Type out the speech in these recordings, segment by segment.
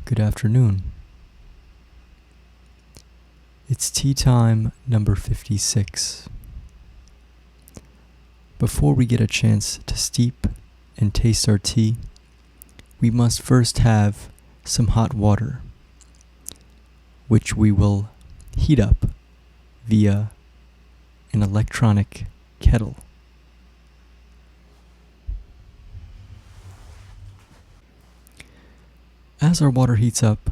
Good afternoon. It's tea time number 56. Before we get a chance to steep and taste our tea, we must first have some hot water, which we will heat up via an electronic kettle. As our water heats up,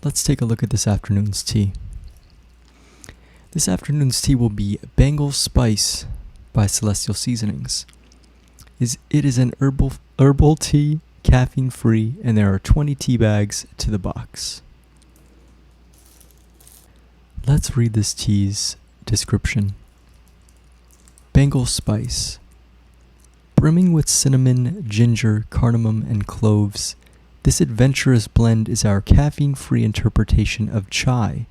let's take a look at this afternoon's tea. This afternoon's tea will be Bengal Spice by Celestial Seasonings. It is an herbal tea, caffeine-free, and there are 20 tea bags to the box. Let's read this tea's description. Bengal Spice. Brimming with cinnamon, ginger, cardamom, and cloves, this adventurous blend is our caffeine-free interpretation of chai,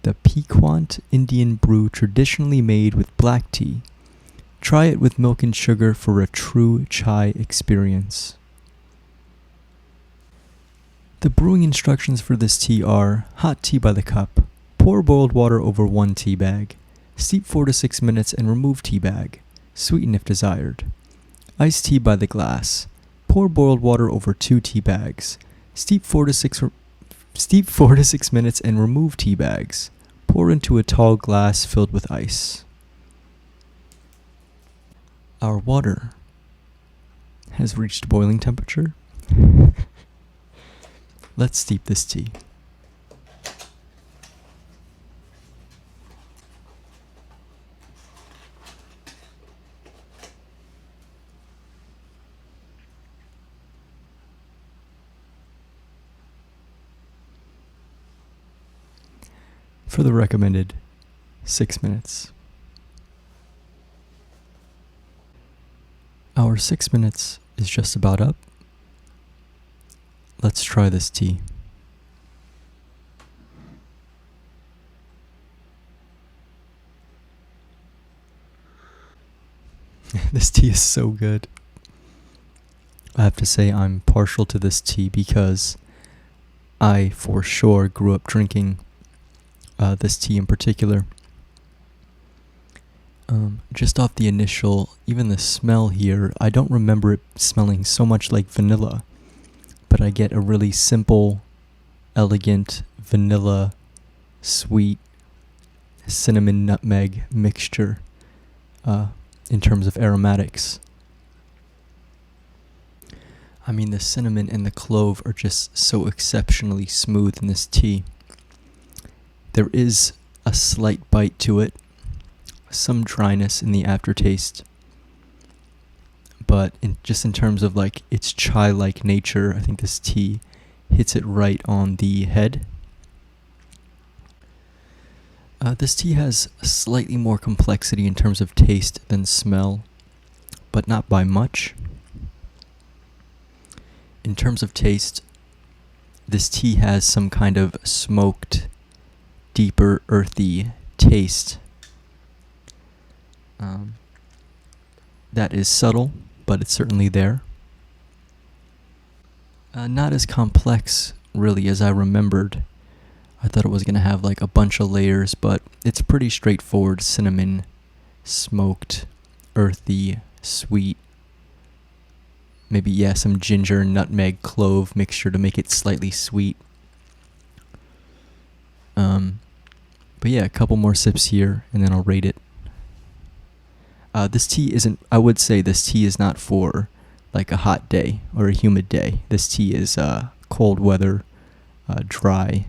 the piquant Indian brew traditionally made with black tea. Try it with milk and sugar for a true chai experience. The brewing instructions for this tea are: hot tea by the cup. Pour boiled water over 1 tea bag. Steep 4 to 6 minutes and remove tea bag. Sweeten if desired. Iced tea by the glass. Pour boiled water over 2 tea bags. Steep 4 to 6 minutes and remove tea bags. Pour into a tall glass filled with ice. Our water has reached boiling temperature. Let's steep this tea. For the recommended 6 minutes. Our 6 minutes is just about up. Let's try this tea. This tea is so good. I have to say I'm partial to this tea because I for sure grew up drinking this tea in particular. Just off the initial, even the smell here, I don't remember it smelling so much like vanilla, but I get a really simple, elegant vanilla, sweet, cinnamon, nutmeg mixture in terms of aromatics. I mean, the cinnamon and the clove are just so exceptionally smooth in this tea. There is a slight bite to it, some dryness in the aftertaste, but in terms of like its chai-like nature, I think this tea hits it right on the head. This tea has a slightly more complexity in terms of taste than smell, but not by much. In terms of taste, this tea has some kind of smoked, deeper, earthy taste that is subtle, but it's certainly there. Not as complex, really, as I remembered. I thought it was going to have like a bunch of layers, but it's pretty straightforward. Cinnamon, smoked, earthy, sweet. Maybe, some ginger, nutmeg, clove mixture to make it slightly sweet. But a couple more sips here, and then I'll rate it. This tea I would say this tea is not for like a hot day or a humid day. This tea is cold weather, dry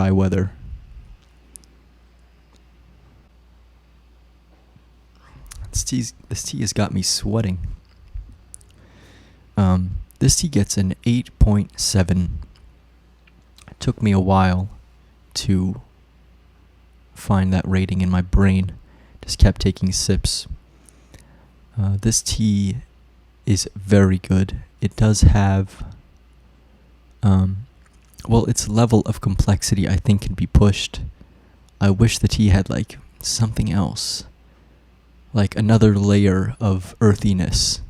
weather. This tea has got me sweating. This tea gets an 8.7. It took me a while to find that rating in my brain. Just kept taking sips. This tea is very good. It does have, its level of complexity I think can be pushed. I wish the tea had like something else, like another layer of earthiness.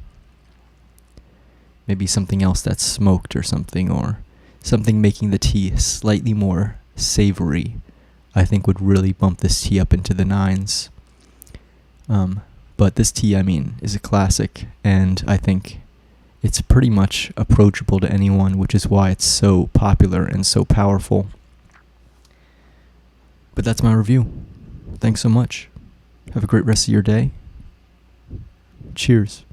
Maybe something else that's smoked or something, or something making the tea slightly more savory, I think would really bump this tea up into the nines. But this tea, is a classic, and I think it's pretty much approachable to anyone, which is why it's so popular and so powerful. But that's my review. Thanks so much. Have a great rest of your day. Cheers.